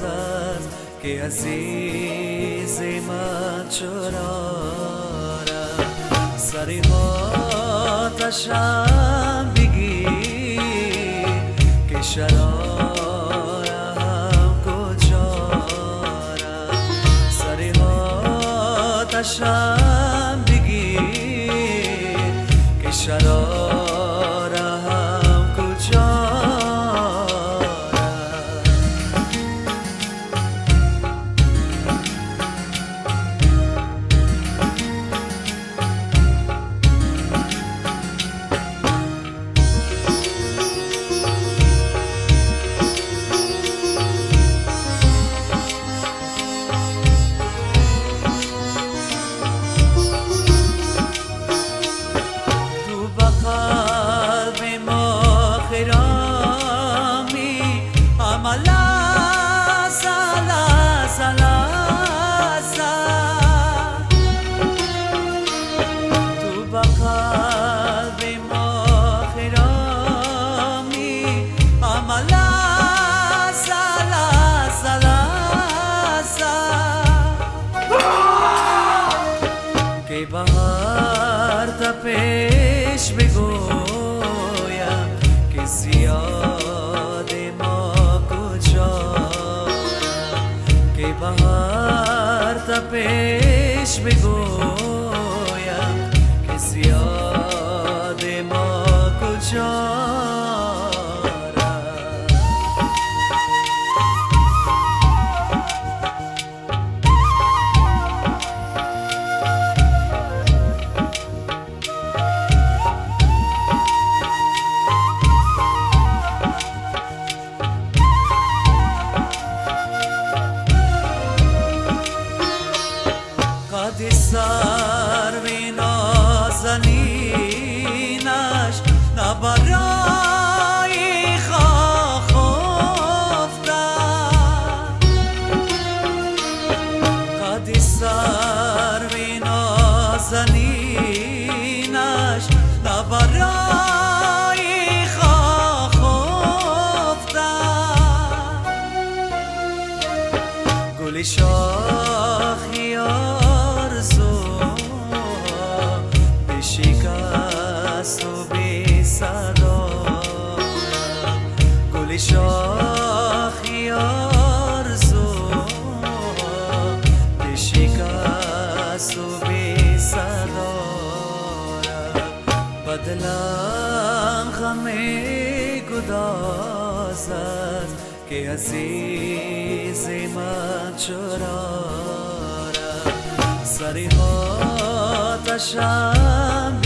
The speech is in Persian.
است که عزیز من چرارم سری آتشم بگیر که شرارم کجارم سری آتشم بگیر که شرارم کجارم که بهار تا پیش بگویم که زیاد ما کجارم که بهار تا پیش بگویم که زیاد ما کجارم سروی نازنینش نبرای خواهد قد سروی نازنینش نبرای خواهد گل شاخی شکست و بی صدا گل شاخی آرزو به شکست و بی صدا بدلم غم گداز است که عزیز من چرارم سری آتشم